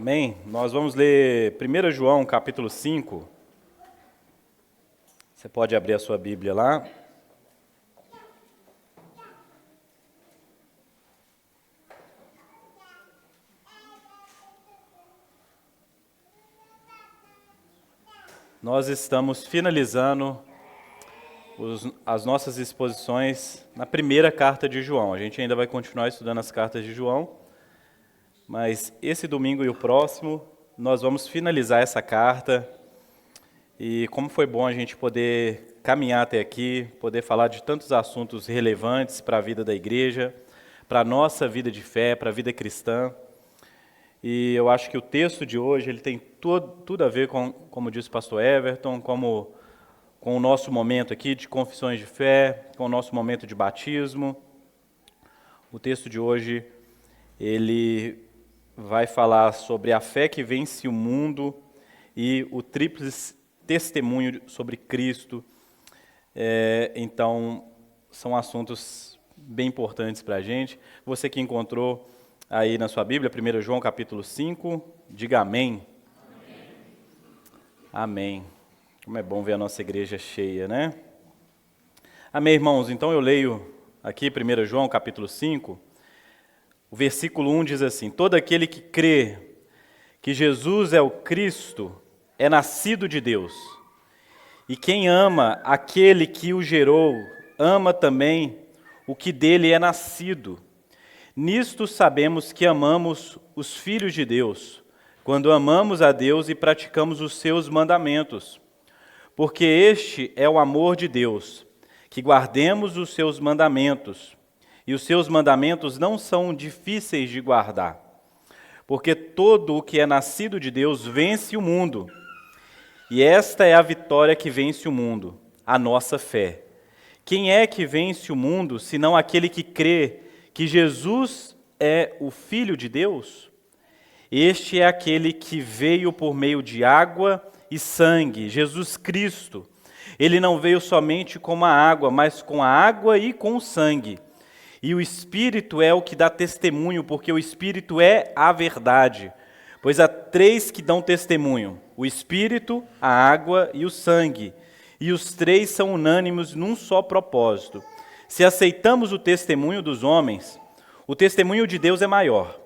Amém? Nós vamos ler 1 João, capítulo 5. Você pode abrir a sua Bíblia lá. Nós estamos finalizando as nossas exposições na primeira carta de João. A gente ainda vai continuar estudando as cartas de João, mas esse domingo e o próximo nós vamos finalizar essa carta. E como foi bom a gente poder caminhar até aqui, poder falar de tantos assuntos relevantes para a vida da igreja, para a nossa vida de fé, para a vida cristã. E eu acho que o texto de hoje ele tem tudo a ver com, como disse o pastor Everton, com o nosso momento aqui de confissões de fé, com o nosso momento de batismo. O texto de hoje, ele vai falar sobre a fé que vence o mundo e o tríplice testemunho sobre Cristo. Então, são assuntos bem importantes para a gente. Você que encontrou aí na sua Bíblia, 1 João capítulo 5, diga amém. Amém. Como é bom ver a nossa igreja cheia, né? Amém, irmãos. Então eu leio aqui 1 João capítulo 5, o versículo 1 diz assim: todo aquele que crê que Jesus é o Cristo é nascido de Deus. E quem ama aquele que o gerou, ama também o que dele é nascido. Nisto sabemos que amamos os filhos de Deus, quando amamos a Deus e praticamos os seus mandamentos. Porque este é o amor de Deus, que guardemos os seus mandamentos. E os seus mandamentos não são difíceis de guardar. Porque todo o que é nascido de Deus vence o mundo. E esta é a vitória que vence o mundo, a nossa fé. Quem é que vence o mundo, senão aquele que crê que Jesus é o Filho de Deus? Este é aquele que veio por meio de água e sangue, Jesus Cristo. Ele não veio somente com a água, mas com a água e com o sangue. E o Espírito é o que dá testemunho, porque o Espírito é a verdade. Pois há três que dão testemunho: o Espírito, a água e o sangue. E os três são unânimes num só propósito. Se aceitamos o testemunho dos homens, o testemunho de Deus é maior.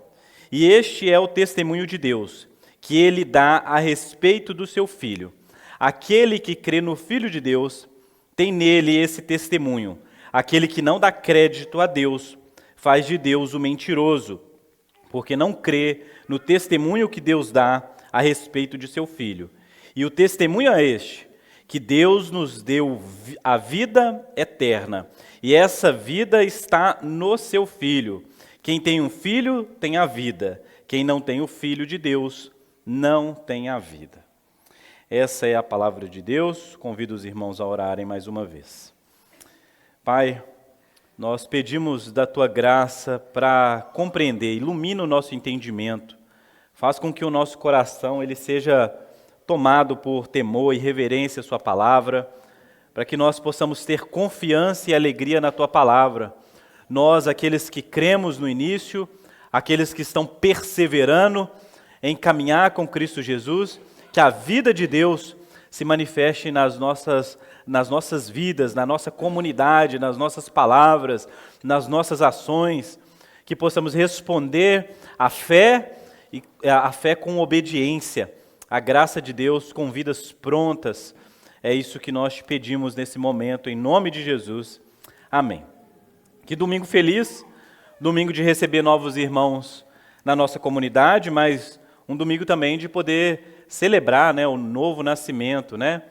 E este é o testemunho de Deus, que ele dá a respeito do seu Filho. Aquele que crê no Filho de Deus tem nele esse testemunho. Aquele que não dá crédito a Deus faz de Deus o mentiroso, porque não crê no testemunho que Deus dá a respeito de seu Filho. E o testemunho é este: que Deus nos deu a vida eterna, e essa vida está no seu Filho. Quem tem um filho tem a vida, quem não tem o Filho de Deus não tem a vida. Essa é a palavra de Deus. Convido os irmãos a orarem mais uma vez. Pai, nós pedimos da Tua graça para compreender, ilumina o nosso entendimento, faz com que o nosso coração ele seja tomado por temor e reverência à Sua palavra, para que nós possamos ter confiança e alegria na Tua palavra. Nós, aqueles que cremos no início, aqueles que estão perseverando em caminhar com Cristo Jesus, que a vida de Deus se manifeste nas nossas vidas, na nossa comunidade, nas nossas palavras, nas nossas ações, que possamos responder à fé com obediência, a graça de Deus com vidas prontas. É isso que nós te pedimos nesse momento, em nome de Jesus. Amém. Que domingo feliz, domingo de receber novos irmãos na nossa comunidade, mas um domingo também de poder celebrar, né, o novo nascimento, né?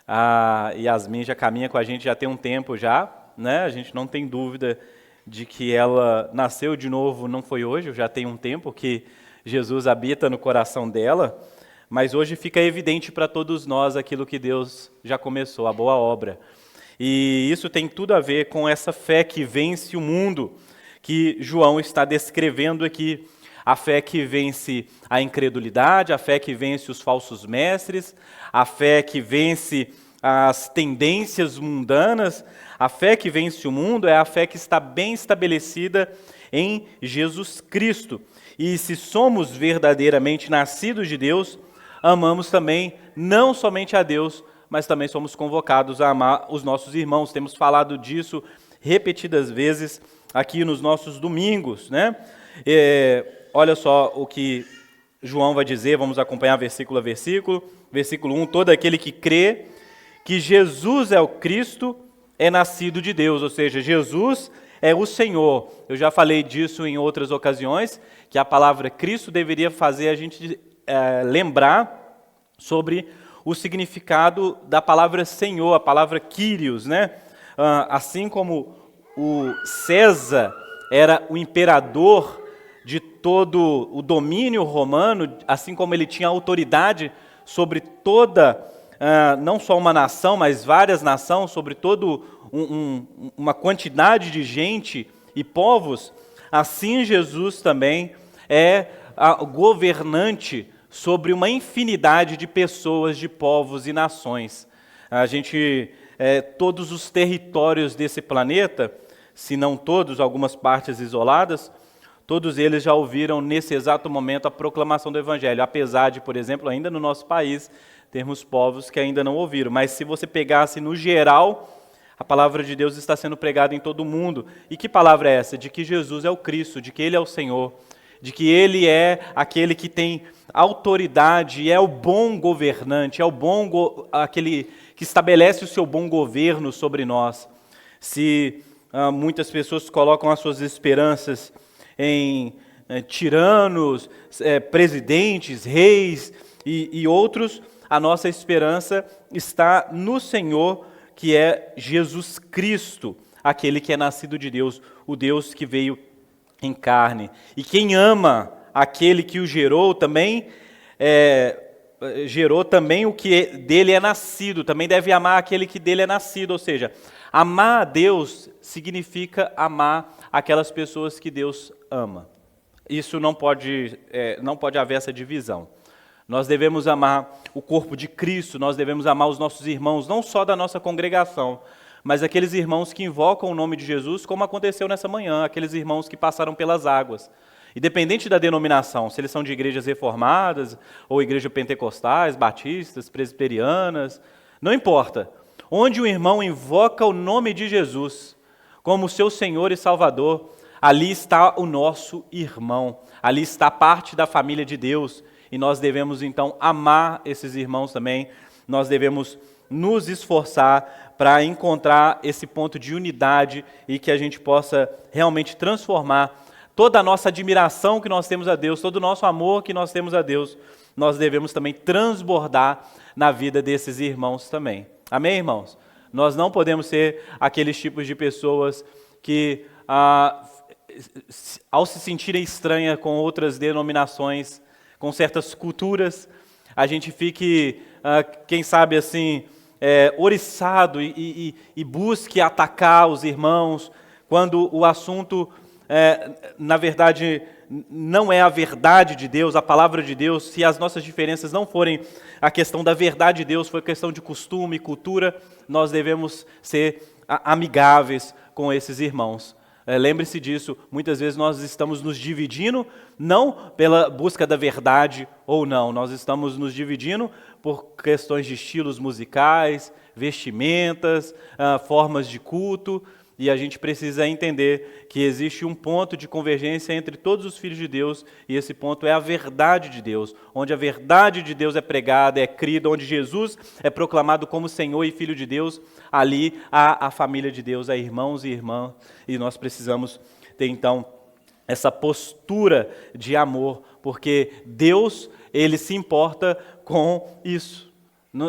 A Yasmin já caminha com a gente já tem um tempo já, né? A gente não tem dúvida de que ela nasceu de novo, não foi hoje, já tem um tempo que Jesus habita no coração dela, mas hoje fica evidente para todos nós aquilo que Deus já começou, a boa obra. E isso tem tudo a ver com essa fé que vence o mundo, que João está descrevendo aqui. A fé que vence a incredulidade, a fé que vence os falsos mestres, a fé que vence as tendências mundanas. A fé que vence o mundo é a fé que está bem estabelecida em Jesus Cristo. E se somos verdadeiramente nascidos de Deus, amamos também não somente a Deus, mas também somos convocados a amar os nossos irmãos. Temos falado disso repetidas vezes aqui nos nossos domingos, né? Olha só o que João vai dizer, vamos acompanhar versículo a versículo. Versículo 1, todo aquele que crê que Jesus é o Cristo é nascido de Deus, ou seja, Jesus é o Senhor. Eu já falei disso em outras ocasiões, que a palavra Cristo deveria fazer a gente lembrar sobre o significado da palavra Senhor, a palavra Kyrios, né? Assim como o César era o imperador de todo o domínio romano, assim como ele tinha autoridade sobre toda, não só uma nação, mas várias nações, sobre toda uma quantidade de gente e povos, assim Jesus também é governante sobre uma infinidade de pessoas, de povos e nações. Todos os territórios desse planeta, se não todos, algumas partes isoladas, todos eles já ouviram nesse exato momento a proclamação do Evangelho, apesar de, por exemplo, ainda no nosso país, termos povos que ainda não ouviram. Mas se você pegasse no geral, a palavra de Deus está sendo pregada em todo o mundo. E que palavra é essa? De que Jesus é o Cristo, de que Ele é o Senhor, de que Ele é aquele que tem autoridade, é o bom governante, é aquele que estabelece o seu bom governo sobre nós. Se muitas pessoas colocam as suas esperanças em tiranos, presidentes, reis e outros, a nossa esperança está no Senhor, que é Jesus Cristo, aquele que é nascido de Deus, o Deus que veio em carne. E quem ama aquele que o gerou também, gerou também o que dele é nascido, também deve amar aquele que dele é nascido, ou seja, amar a Deus significa amar aquelas pessoas que Deus ama. Isso não pode haver essa divisão. Nós devemos amar o corpo de Cristo, nós devemos amar os nossos irmãos, não só da nossa congregação, mas aqueles irmãos que invocam o nome de Jesus, como aconteceu nessa manhã, aqueles irmãos que passaram pelas águas. Independente da denominação, se eles são de igrejas reformadas, ou igrejas pentecostais, batistas, presbiterianas, não importa. Onde o irmão invoca o nome de Jesus como seu Senhor e Salvador, ali está o nosso irmão, ali está parte da família de Deus, e nós devemos então amar esses irmãos também, nós devemos nos esforçar para encontrar esse ponto de unidade e que a gente possa realmente transformar toda a nossa admiração que nós temos a Deus, todo o nosso amor que nós temos a Deus, nós devemos também transbordar na vida desses irmãos também. Amém, irmãos? Nós não podemos ser aqueles tipos de pessoas que, ao se sentirem estranhas com outras denominações, com certas culturas, a gente fique, quem sabe assim, oriçado e busque atacar os irmãos, quando o assunto, na verdade, não é a verdade de Deus, a palavra de Deus. Se as nossas diferenças não forem a questão da verdade de Deus, for questão de costume, cultura, nós devemos ser amigáveis com esses irmãos. Lembre-se disso, muitas vezes nós estamos nos dividindo, não pela busca da verdade ou não, nós estamos nos dividindo por questões de estilos musicais, vestimentas, formas de culto, e a gente precisa entender que existe um ponto de convergência entre todos os filhos de Deus, e esse ponto é a verdade de Deus, onde a verdade de Deus é pregada, é crida, onde Jesus é proclamado como Senhor e Filho de Deus, ali há a família de Deus, há irmãos e irmãs, e nós precisamos ter então essa postura de amor, porque Deus, Ele se importa com isso.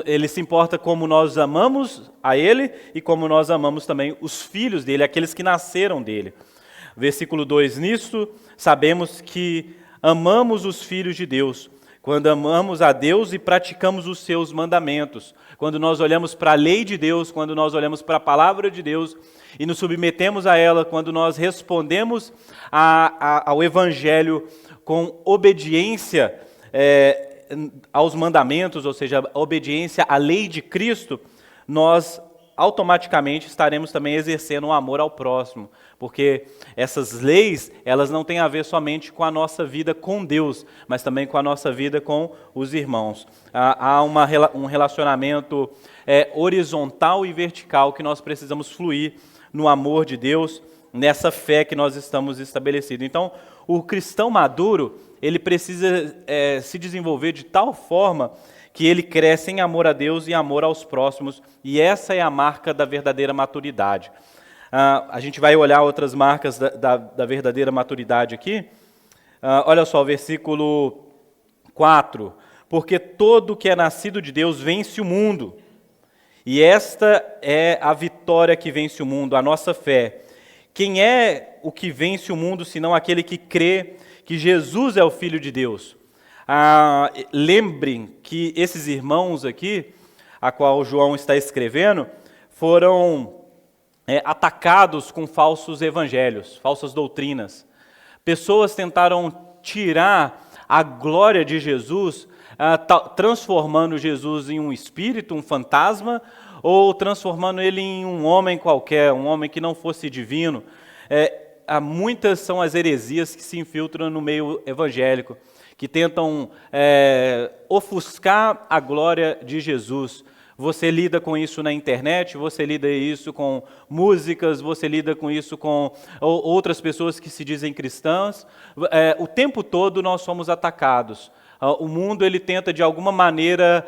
Ele se importa como nós amamos a Ele e como nós amamos também os filhos dEle, aqueles que nasceram dEle. Versículo 2, nisto sabemos que amamos os filhos de Deus, quando amamos a Deus e praticamos os seus mandamentos. Quando nós olhamos para a lei de Deus, quando nós olhamos para a palavra de Deus e nos submetemos a ela, quando nós respondemos ao Evangelho com obediência aos mandamentos, ou seja, a obediência à lei de Cristo, nós automaticamente estaremos também exercendo o amor ao próximo, porque essas leis, elas não têm a ver somente com a nossa vida com Deus, mas também com a nossa vida com os irmãos. Há um relacionamento horizontal e vertical que nós precisamos fluir no amor de Deus, nessa fé que nós estamos estabelecidos. Então, o cristão maduro, ele precisa se desenvolver de tal forma que ele cresce em amor a Deus e amor aos próximos, e essa é a marca da verdadeira maturidade. A gente vai olhar outras marcas da verdadeira maturidade aqui. Olha só, o versículo 4. Porque todo que é nascido de Deus vence o mundo, e esta é a vitória que vence o mundo, a nossa fé. Quem é o que vence o mundo, senão aquele que crê que Jesus é o Filho de Deus? Lembrem que esses irmãos aqui, a qual João está escrevendo, foram atacados com falsos evangelhos, falsas doutrinas. Pessoas tentaram tirar a glória de Jesus, transformando Jesus em um espírito, um fantasma, ou transformando ele em um homem qualquer, um homem que não fosse divino. Muitas são as heresias que se infiltram no meio evangélico, que tentam ofuscar a glória de Jesus. Você lida com isso na internet, você lida isso com músicas, você lida com isso com outras pessoas que se dizem cristãs. O tempo todo nós somos atacados. O mundo ele tenta de alguma maneira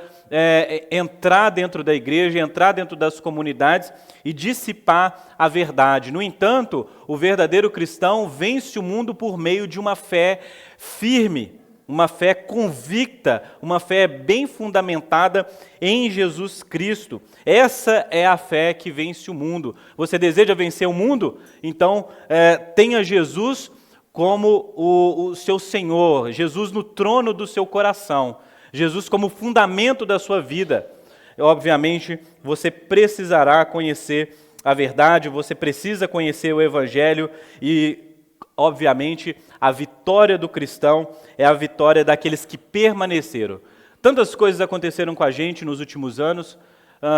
entrar dentro da igreja, entrar dentro das comunidades e dissipar a verdade. No entanto, o verdadeiro cristão vence o mundo por meio de uma fé firme, uma fé convicta, uma fé bem fundamentada em Jesus Cristo. Essa é a fé que vence o mundo. Você deseja vencer o mundo? Então, tenha Jesus como o seu Senhor, Jesus no trono do seu coração, Jesus como fundamento da sua vida. Obviamente, você precisará conhecer a verdade, você precisa conhecer o Evangelho e, obviamente, a vitória do cristão é a vitória daqueles que permaneceram. Tantas coisas aconteceram com a gente nos últimos anos,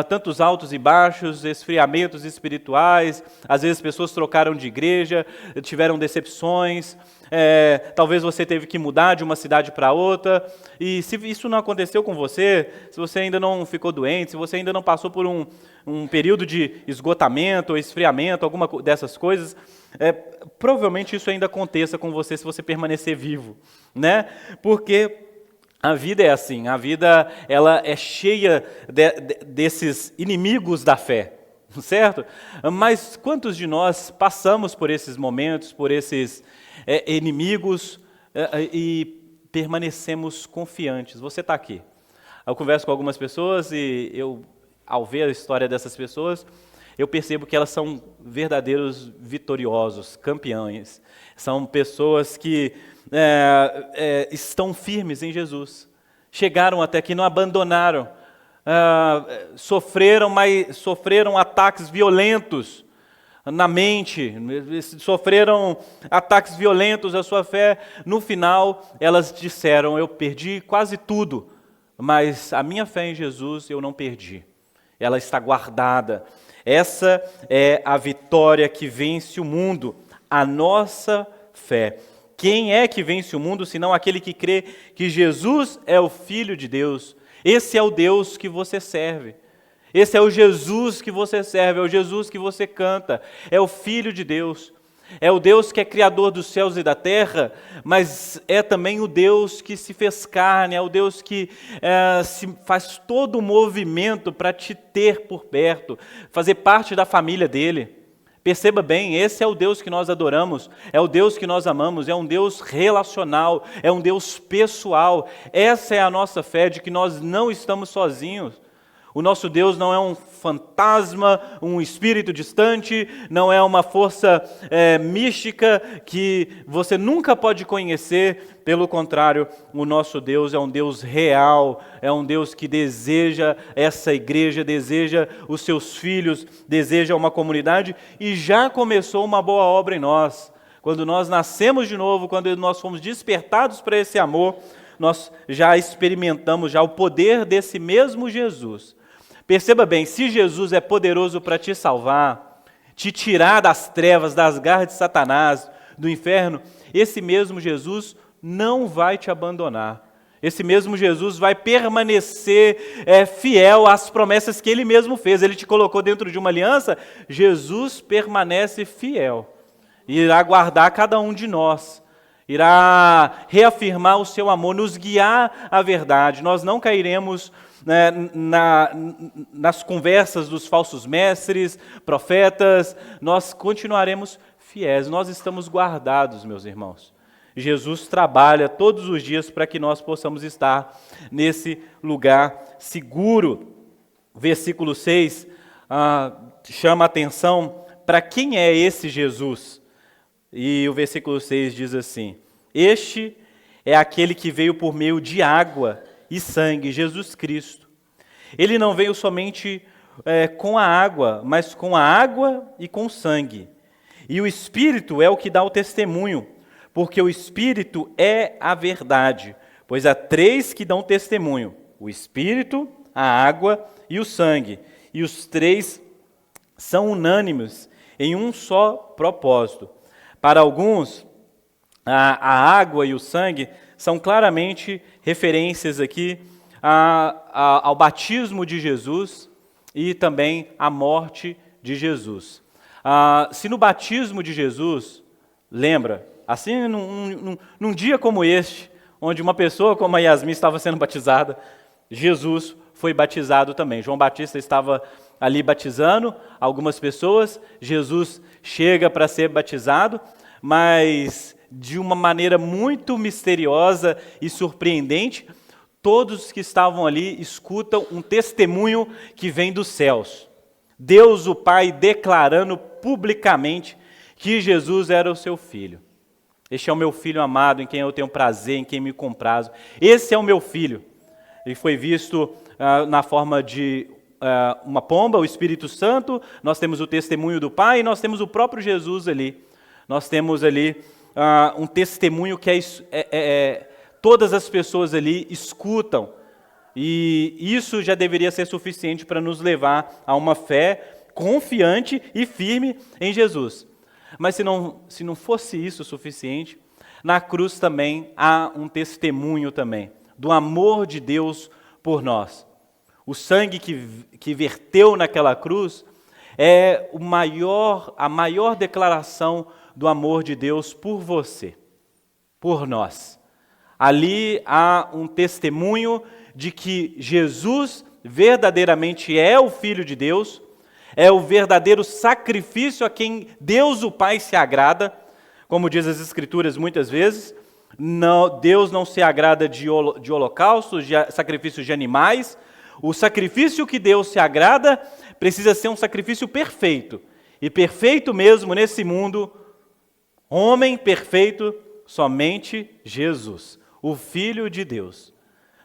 tantos altos e baixos, esfriamentos espirituais, às vezes pessoas trocaram de igreja, tiveram decepções, talvez você teve que mudar de uma cidade para outra, e se isso não aconteceu com você, se você ainda não ficou doente, se você ainda não passou por um período de esgotamento ou esfriamento, alguma dessas coisas, provavelmente isso ainda aconteça com você se você permanecer vivo, né? Porque a vida é assim, a vida ela é cheia desses inimigos da fé, certo? Mas quantos de nós passamos por esses momentos, por esses inimigos e permanecemos confiantes? Você está aqui. Eu converso com algumas pessoas e ao ver a história dessas pessoas, eu percebo que elas são verdadeiros vitoriosos, campeões. São pessoas que estão firmes em Jesus. Chegaram até aqui, não abandonaram. Sofreram ataques violentos na mente, sofreram ataques violentos à sua fé. No final, elas disseram, eu perdi quase tudo, mas a minha fé em Jesus eu não perdi. Ela está guardada. Essa é a vitória que vence o mundo, a nossa fé. Quem é que vence o mundo, senão aquele que crê que Jesus é o Filho de Deus? Esse é o Deus que você serve. Esse é o Jesus que você serve, é o Jesus que você canta. É o Filho de Deus. É o Deus que é Criador dos céus e da terra, mas é também o Deus que se fez carne, é o Deus que faz todo o movimento para te ter por perto, fazer parte da família dele. Perceba bem, esse é o Deus que nós adoramos, é o Deus que nós amamos, é um Deus relacional, é um Deus pessoal. Essa é a nossa fé de que nós não estamos sozinhos. O nosso Deus não é um fantasma, um espírito distante, não é uma força mística que você nunca pode conhecer. Pelo contrário, o nosso Deus é um Deus real, é um Deus que deseja essa igreja, deseja os seus filhos, deseja uma comunidade e já começou uma boa obra em nós. Quando nós nascemos de novo, quando nós fomos despertados para esse amor, nós já experimentamos já o poder desse mesmo Jesus. Perceba bem, se Jesus é poderoso para te salvar, te tirar das trevas, das garras de Satanás, do inferno, esse mesmo Jesus não vai te abandonar. Esse mesmo Jesus vai permanecer fiel às promessas que Ele mesmo fez. Ele te colocou dentro de uma aliança, Jesus permanece fiel. Irá guardar cada um de nós. Irá reafirmar o seu amor, nos guiar à verdade. Nós não cairemos nas conversas dos falsos mestres, profetas. Nós continuaremos fiéis. Nós estamos guardados, meus irmãos. Jesus trabalha todos os dias para que nós possamos estar nesse lugar seguro. Versículo 6 chama a atenção para quem é esse Jesus. E o versículo 6 diz assim: este é aquele que veio por meio de água e sangue, Jesus Cristo. Ele não veio somente com a água, mas com a água e com o sangue. E o Espírito é o que dá o testemunho, porque o Espírito é a verdade, pois há três que dão testemunho: o Espírito, a água e o sangue. E os três são unânimes em um só propósito. Para alguns, a água e o sangue são claramente referências aqui ao batismo de Jesus e também à morte de Jesus. Se no batismo de Jesus, lembra, assim num dia como este, onde uma pessoa como a Yasmin estava sendo batizada, Jesus foi batizado também. João Batista estava ali batizando algumas pessoas, Jesus chega para ser batizado, mas de uma maneira muito misteriosa e surpreendente, todos que estavam ali escutam um testemunho que vem dos céus. Deus, o Pai, declarando publicamente que Jesus era o seu Filho. Este é o meu Filho amado, em quem eu tenho prazer, em quem me comprazo. Esse é o meu Filho. Ele foi visto na forma de uma pomba, o Espírito Santo. Nós temos o testemunho do Pai e nós temos o próprio Jesus ali. Nós temos ali um testemunho que todas as pessoas ali escutam. E isso já deveria ser suficiente para nos levar a uma fé confiante e firme em Jesus. Mas se não fosse isso suficiente, na cruz também há um testemunho também do amor de Deus por nós. O sangue que verteu naquela cruz é a maior declaração do amor de Deus por você, por nós. Ali há um testemunho de que Jesus verdadeiramente é o Filho de Deus, é o verdadeiro sacrifício a quem Deus o Pai se agrada, como diz as Escrituras muitas vezes. Não, Deus não se agrada de holocaustos, de sacrifícios de animais. O sacrifício que Deus se agrada precisa ser um sacrifício perfeito. E perfeito mesmo nesse mundo, homem perfeito, somente Jesus, o Filho de Deus.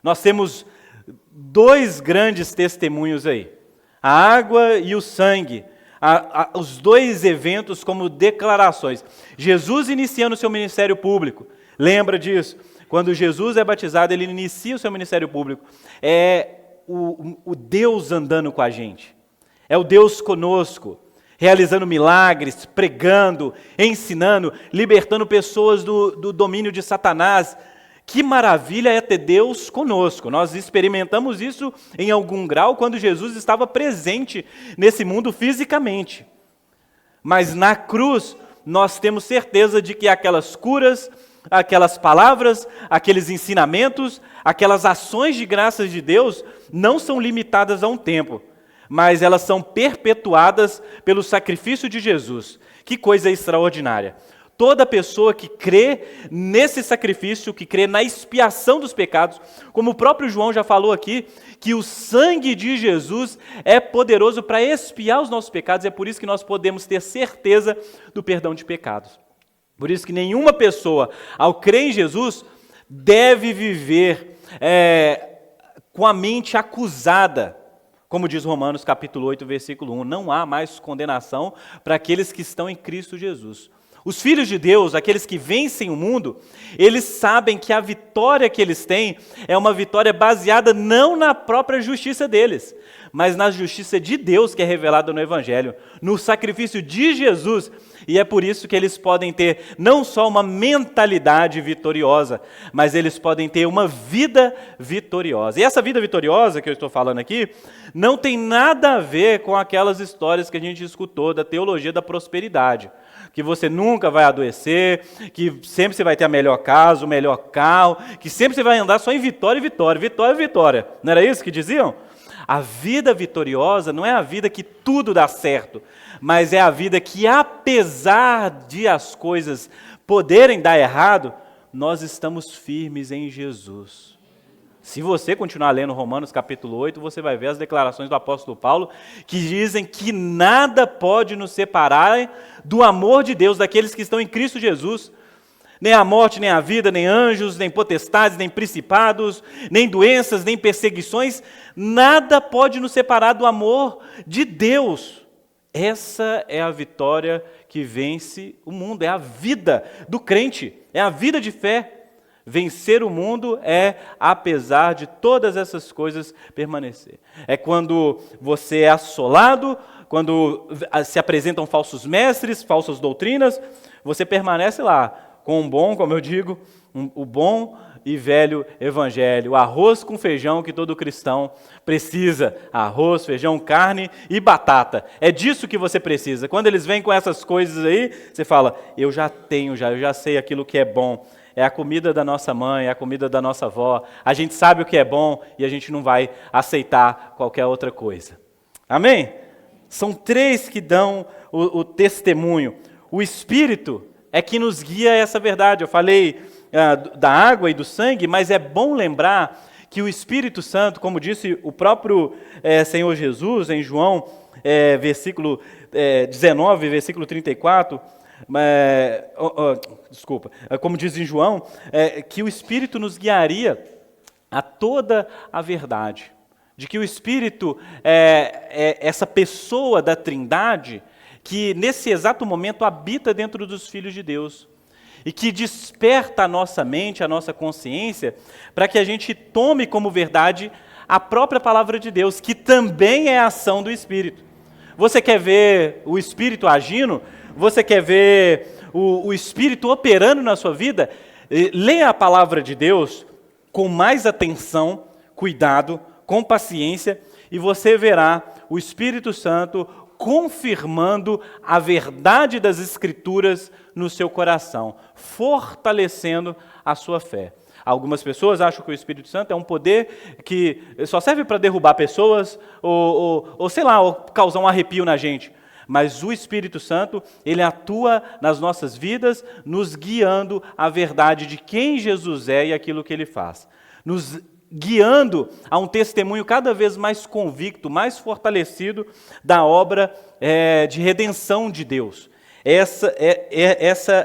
Nós temos dois grandes testemunhos aí, a água e o sangue, os dois eventos como declarações. Jesus iniciando o seu ministério público, lembra disso? Quando Jesus é batizado, ele inicia o seu ministério público. É o Deus andando com a gente, é o Deus conosco, realizando milagres, pregando, ensinando, libertando pessoas do domínio de Satanás. Que maravilha é ter Deus conosco. Nós experimentamos isso em algum grau quando Jesus estava presente nesse mundo fisicamente. Mas na cruz, nós temos certeza de que aquelas curas, aquelas palavras, aqueles ensinamentos, aquelas ações de graças de Deus não são limitadas a um tempo, mas elas são perpetuadas pelo sacrifício de Jesus. Que coisa extraordinária! Toda pessoa que crê nesse sacrifício, que crê na expiação dos pecados, como o próprio João já falou aqui, que o sangue de Jesus é poderoso para expiar os nossos pecados, é por isso que nós podemos ter certeza do perdão de pecados. Por isso que nenhuma pessoa, ao crer em Jesus, deve viver com a mente acusada. Como diz Romanos capítulo 8, versículo 1, não há mais condenação para aqueles que estão em Cristo Jesus. Os filhos de Deus, aqueles que vencem o mundo, eles sabem que a vitória que eles têm é uma vitória baseada não na própria justiça deles, mas na justiça de Deus que é revelada no Evangelho, no sacrifício de Jesus. E é por isso que eles podem ter não só uma mentalidade vitoriosa, mas eles podem ter uma vida vitoriosa. E essa vida vitoriosa que eu estou falando aqui, não tem nada a ver com aquelas histórias que a gente escutou da teologia da prosperidade. Que você nunca vai adoecer, que sempre você vai ter a melhor casa, o melhor carro, que sempre você vai andar só em vitória e vitória, vitória e vitória. Não era isso que diziam? A vida vitoriosa não é a vida que tudo dá certo, mas é a vida que, apesar de as coisas poderem dar errado, nós estamos firmes em Jesus. Se você continuar lendo Romanos capítulo 8, você vai ver as declarações do apóstolo Paulo, que dizem que nada pode nos separar do amor de Deus, daqueles que estão em Cristo Jesus. Nem a morte, nem a vida, nem anjos, nem potestades, nem principados, nem doenças, nem perseguições, nada pode nos separar do amor de Deus. Essa é a vitória que vence o mundo, é a vida do crente, é a vida de fé. Vencer o mundo é, apesar de todas essas coisas, permanecer. É quando você é assolado, quando se apresentam falsos mestres, falsas doutrinas, você permanece lá, com um bom, como eu digo, o bom e velho evangelho, o arroz com feijão que todo cristão precisa, arroz, feijão, carne e batata, é disso que você precisa. Quando eles vêm com essas coisas aí, você fala, eu já sei aquilo que é bom, é a comida da nossa mãe, é a comida da nossa avó, a gente sabe o que é bom e a gente não vai aceitar qualquer outra coisa. Amém? São três que dão o testemunho. O Espírito é que nos guia a essa verdade. Eu falei da água e do sangue, mas é bom lembrar que o Espírito Santo, como disse o próprio Senhor Jesus em João, versículo 19, versículo 34, como diz em João, que o Espírito nos guiaria a toda a verdade, de que o Espírito é essa pessoa da Trindade que nesse exato momento habita dentro dos filhos de Deus e que desperta a nossa mente, a nossa consciência, para que a gente tome como verdade a própria palavra de Deus, que também é a ação do Espírito. Você quer ver o Espírito agindo? Você quer ver o Espírito operando na sua vida? Leia a palavra de Deus com mais atenção, cuidado, com paciência, e você verá o Espírito Santo confirmando a verdade das Escrituras no seu coração, fortalecendo a sua fé. Algumas pessoas acham que o Espírito Santo é um poder que só serve para derrubar pessoas ou sei lá, ou causar um arrepio na gente. Mas o Espírito Santo, ele atua nas nossas vidas, nos guiando à verdade de quem Jesus é e aquilo que ele faz. Nos guiando a um testemunho cada vez mais convicto, mais fortalecido da obra de redenção de Deus. Essa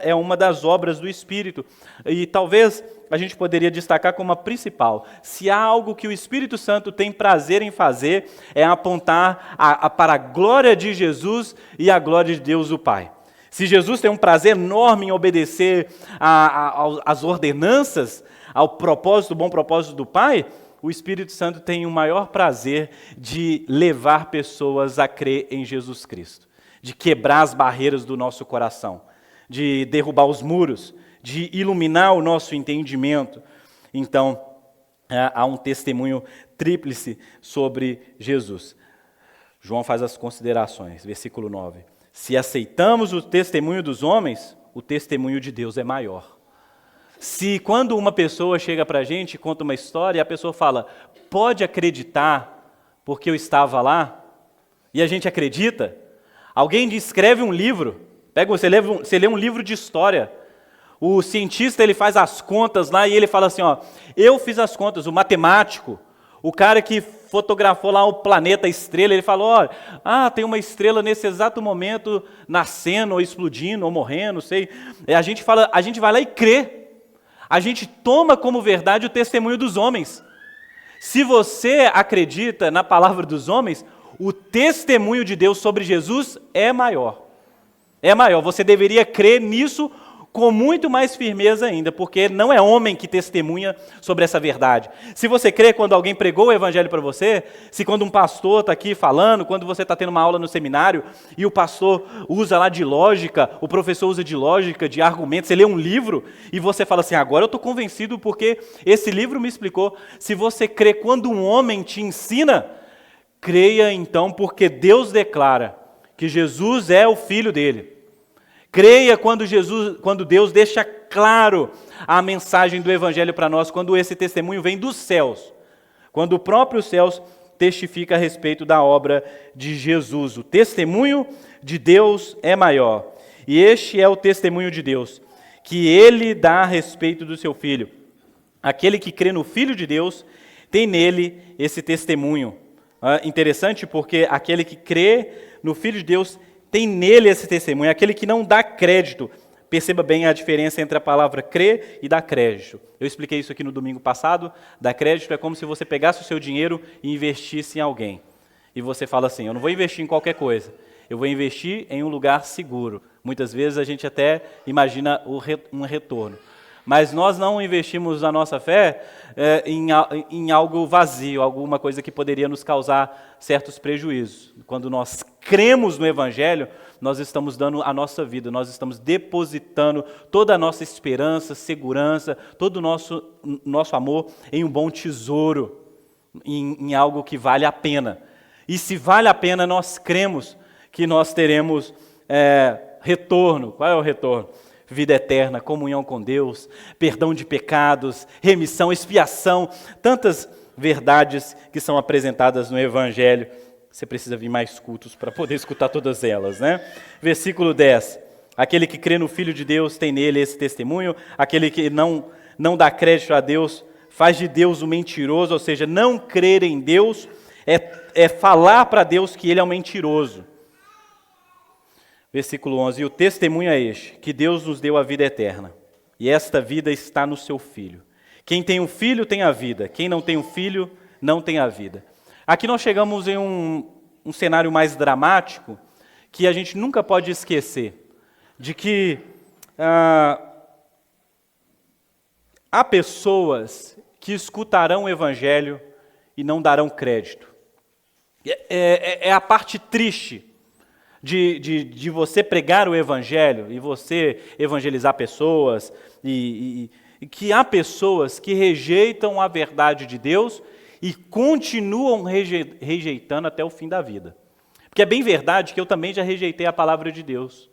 é uma das obras do Espírito. E talvez a gente poderia destacar como a principal. Se há algo que o Espírito Santo tem prazer em fazer, é apontar para a glória de Jesus e a glória de Deus o Pai. Se Jesus tem um prazer enorme em obedecer às ordenanças, ao propósito, bom propósito do Pai, o Espírito Santo tem o maior prazer de levar pessoas a crer em Jesus Cristo, de quebrar as barreiras do nosso coração, de derrubar os muros, de iluminar o nosso entendimento. Então, há um testemunho tríplice sobre Jesus. João faz as considerações, versículo 9. Se aceitamos o testemunho dos homens, o testemunho de Deus é maior. Se quando uma pessoa chega para a gente e conta uma história, e a pessoa fala, pode acreditar porque eu estava lá, e a gente acredita, alguém escreve um livro, você lê um livro de história, o cientista ele faz as contas lá e ele fala assim, eu fiz as contas, o matemático, o cara que fotografou lá o planeta, a estrela, ele falou, tem uma estrela nesse exato momento nascendo, ou explodindo, ou morrendo, sei. A gente vai lá e crê. A gente toma como verdade o testemunho dos homens. Se você acredita na palavra dos homens, o testemunho de Deus sobre Jesus é maior. é maior. Você deveria crer nisso com muito mais firmeza ainda, porque não é homem que testemunha sobre essa verdade. Se você crê quando alguém pregou o evangelho para você, se quando um pastor está aqui falando, quando você está tendo uma aula no seminário e o pastor usa lá de lógica, o professor usa de lógica, de argumentos, você lê um livro e você fala assim, agora eu estou convencido porque esse livro me explicou. Se você crê quando um homem te ensina, creia então porque Deus declara que Jesus é o Filho dele. Creia quando Deus deixa claro a mensagem do Evangelho para nós, quando esse testemunho vem dos céus, quando o próprio céus testifica a respeito da obra de Jesus. O testemunho de Deus é maior. E este é o testemunho de Deus, que Ele dá a respeito do seu Filho. Aquele que crê no Filho de Deus tem nele esse testemunho. Interessante porque aquele que crê no Filho de Deus tem nele esse testemunho, aquele que não dá crédito. Perceba bem a diferença entre a palavra crer e dar crédito. Eu expliquei isso aqui no domingo passado. Dar crédito é como se você pegasse o seu dinheiro e investisse em alguém. E você fala assim, eu não vou investir em qualquer coisa, eu vou investir em um lugar seguro. Muitas vezes a gente até imagina um retorno. Mas nós não investimos a nossa fé em algo vazio, alguma coisa que poderia nos causar certos prejuízos. Quando nós cremos no Evangelho, nós estamos dando a nossa vida, nós estamos depositando toda a nossa esperança, segurança, todo o nosso amor em um bom tesouro, em algo que vale a pena. E se vale a pena, nós cremos que nós teremos retorno. Qual é o retorno? Vida eterna, comunhão com Deus, perdão de pecados, remissão, expiação, tantas verdades que são apresentadas no Evangelho. Você precisa vir mais cultos para poder escutar todas elas, né? Versículo 10. Aquele que crê no Filho de Deus tem nele esse testemunho, aquele que não dá crédito a Deus faz de Deus um mentiroso, ou seja, não crer em Deus é falar para Deus que ele é um mentiroso. Versículo 11, e o testemunho é este, que Deus nos deu a vida eterna, e esta vida está no seu Filho. Quem tem um filho tem a vida, quem não tem um filho não tem a vida. Aqui nós chegamos em um cenário mais dramático, que a gente nunca pode esquecer, de que há pessoas que escutarão o Evangelho e não darão crédito. É a parte triste de você pregar o Evangelho e você evangelizar pessoas, e que há pessoas que rejeitam a verdade de Deus e continuam rejeitando até o fim da vida. Porque é bem verdade que eu também já rejeitei a palavra de Deus.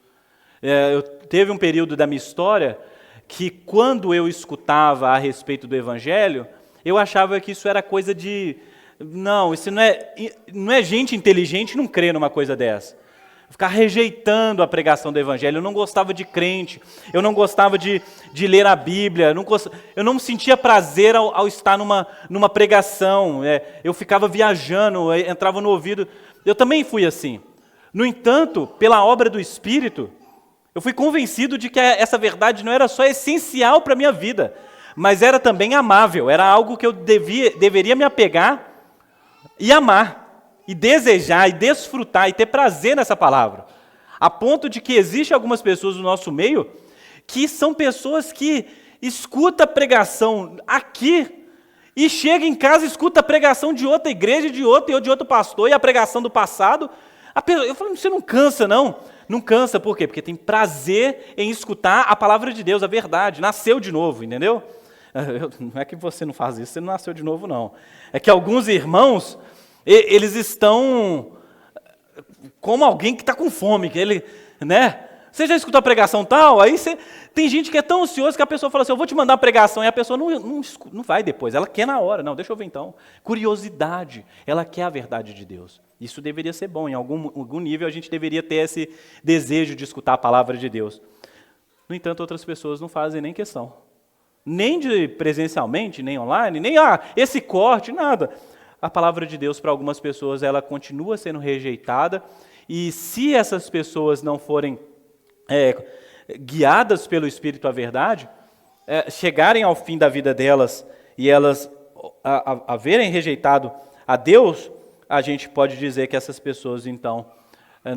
Teve um período da minha história que quando eu escutava a respeito do Evangelho, eu achava que isso era coisa de... Não, isso não é gente inteligente não crê numa coisa dessa. Ficar rejeitando a pregação do Evangelho. Eu não gostava de crente, eu não gostava de ler a Bíblia, eu não sentia prazer ao estar numa pregação. Eu ficava viajando, entrava no ouvido. Eu também fui assim. No entanto, pela obra do Espírito, eu fui convencido de que essa verdade não era só essencial para a minha vida, mas era também amável, era algo que eu deveria me apegar e amar. E desejar, e desfrutar, e ter prazer nessa palavra. A ponto de que existem algumas pessoas no nosso meio que são pessoas que escutam a pregação aqui e chega em casa e escuta a pregação de outra igreja, de outro pastor, e a pregação do passado. Eu falo, você não cansa não? Não cansa, por quê? Porque tem prazer em escutar a palavra de Deus, a verdade, nasceu de novo, entendeu? Não é que você não faz isso, você não nasceu de novo não. É que alguns irmãos... Eles estão como alguém que está com fome, né? Você já escutou a pregação tal? Aí tem gente que é tão ansioso que a pessoa fala assim, eu vou te mandar a pregação, e a pessoa não vai depois, ela quer na hora, não, deixa eu ver então. Curiosidade, ela quer a verdade de Deus. Isso deveria ser bom, em algum nível a gente deveria ter esse desejo de escutar a palavra de Deus. No entanto, outras pessoas não fazem nem questão. Nem de presencialmente, nem online, nem esse corte, nada. A palavra de Deus para algumas pessoas ela continua sendo rejeitada, e se essas pessoas não forem guiadas pelo Espírito à verdade, chegarem ao fim da vida delas e elas haverem rejeitado a Deus, a gente pode dizer que essas pessoas então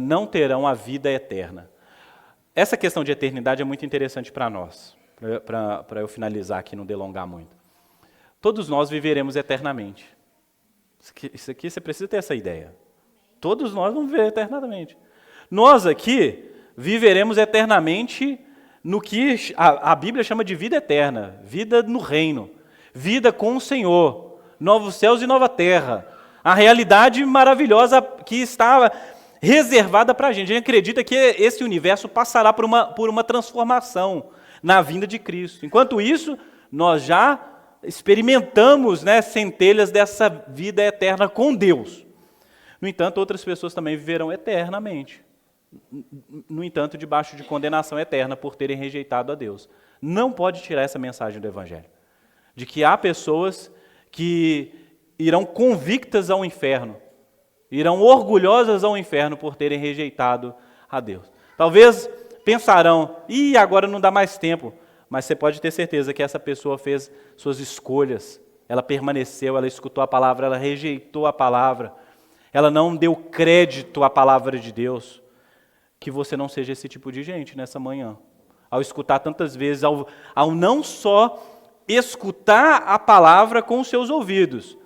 não terão a vida eterna. essa questão de eternidade é muito interessante para nós, para eu finalizar aqui, não delongar muito. Todos nós viveremos eternamente. Isso aqui você precisa ter essa ideia. Todos nós vamos viver eternamente. Nós aqui viveremos eternamente no que a Bíblia chama de vida eterna, vida no reino, vida com o Senhor, novos céus e nova terra, a realidade maravilhosa que está reservada para a gente. A gente acredita que esse universo passará por uma transformação na vinda de Cristo. Enquanto isso, nós já experimentamos, né, centelhas dessa vida eterna com Deus. No entanto, outras pessoas também viverão eternamente. No entanto, debaixo de condenação eterna por terem rejeitado a Deus. Não pode tirar essa mensagem do Evangelho. De que há pessoas que irão convictas ao inferno, irão orgulhosas ao inferno por terem rejeitado a Deus. Talvez pensarão, agora não dá mais tempo, mas você pode ter certeza que essa pessoa fez suas escolhas, ela permaneceu, ela escutou a palavra, ela rejeitou a palavra, ela não deu crédito à palavra de Deus. Que você não seja esse tipo de gente nessa manhã. Ao escutar tantas vezes, ao não só escutar a palavra com os seus ouvidos,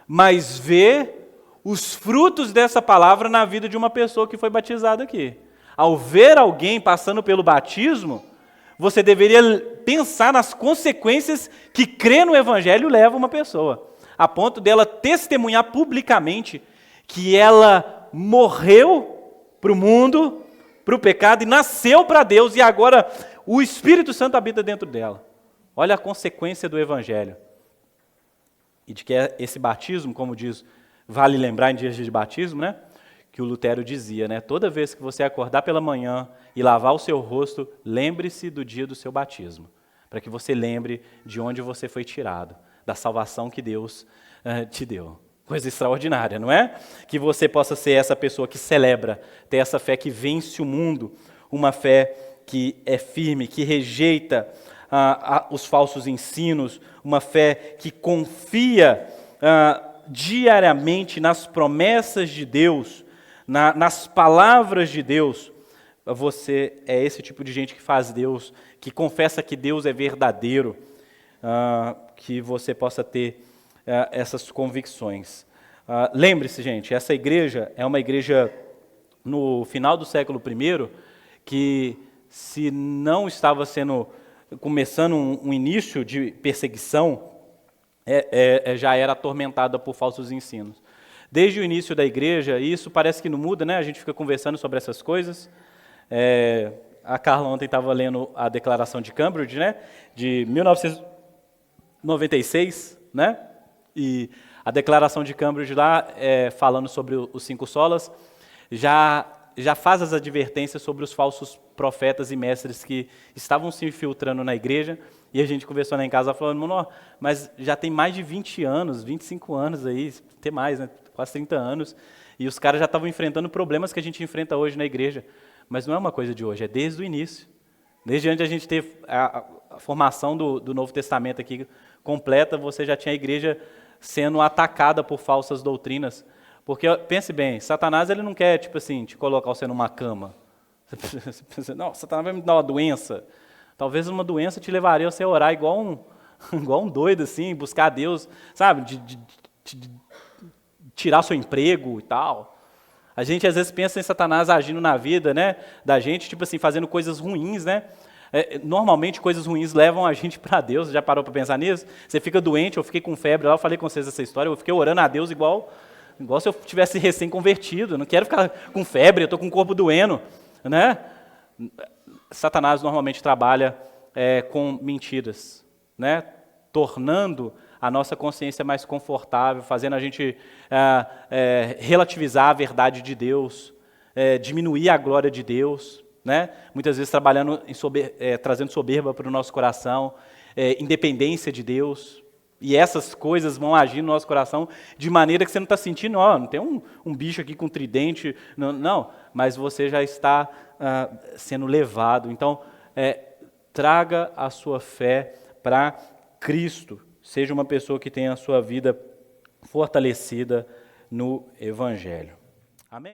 mas ver os frutos dessa palavra na vida de uma pessoa que foi batizada aqui. Ao ver alguém passando pelo batismo, você deveria pensar nas consequências que crer no Evangelho leva uma pessoa, a ponto dela testemunhar publicamente que ela morreu para o mundo, para o pecado, e nasceu para Deus, e agora o Espírito Santo habita dentro dela. Olha a consequência do Evangelho. E de que esse batismo, como diz, vale lembrar em dias de batismo, né? Que o Lutero dizia, né? Toda vez que você acordar pela manhã e lavar o seu rosto, lembre-se do dia do seu batismo, para que você lembre de onde você foi tirado, da salvação que Deus te deu. Coisa extraordinária, não é? Que você possa ser essa pessoa que celebra, ter essa fé que vence o mundo, uma fé que é firme, que rejeita os falsos ensinos, uma fé que confia diariamente nas promessas de Deus, nas palavras de Deus. Você é esse tipo de gente que faz Deus, que confessa que Deus é verdadeiro, que você possa ter essas convicções. Lembre-se, gente, essa igreja é uma igreja no final do século I, que se não estava começando um início de perseguição, já era atormentada por falsos ensinos. Desde o início da igreja, e isso parece que não muda, né? A gente fica conversando sobre essas coisas. A Carla ontem estava lendo a Declaração de Cambridge, né? De 1996, né? E a Declaração de Cambridge lá, falando sobre os 5 solas, já faz as advertências sobre os falsos profetas e mestres que estavam se infiltrando na igreja. E a gente conversou lá em casa falando, mas já tem mais de 20 anos, 25 anos aí, até mais, né? Quase 30 anos, e os caras já estavam enfrentando problemas que a gente enfrenta hoje na igreja. Mas não é uma coisa de hoje, é desde o início. Desde antes a gente teve a formação do Novo Testamento aqui completa, você já tinha a igreja sendo atacada por falsas doutrinas. Porque, pense bem, Satanás ele não quer, tipo assim, te colocar você numa cama. Você pensa, não, Satanás vai me dar uma doença. Talvez uma doença te levaria a você orar igual um doido, assim, buscar a Deus, sabe, de tirar seu emprego e tal. A gente às vezes pensa em Satanás agindo na vida, né, da gente, tipo assim, fazendo coisas ruins, né? Normalmente coisas ruins levam a gente para Deus. Você já parou para pensar nisso? Você fica doente, eu fiquei com febre lá, eu falei com vocês essa história, eu fiquei orando a Deus igual se eu tivesse recém-convertido. Eu não quero ficar com febre, eu estou com o corpo doendo, né? Satanás normalmente trabalha com mentiras, né? Tornando a nossa consciência mais confortável, fazendo a gente relativizar a verdade de Deus, diminuir a glória de Deus, né? Muitas vezes trabalhando trazendo soberba para o nosso coração, independência de Deus. E essas coisas vão agir no nosso coração de maneira que você não está sentindo, não tem um bicho aqui com tridente, não, mas você já está sendo levado. Então, traga a sua fé para Cristo. Seja uma pessoa que tenha a sua vida fortalecida no Evangelho. Amém?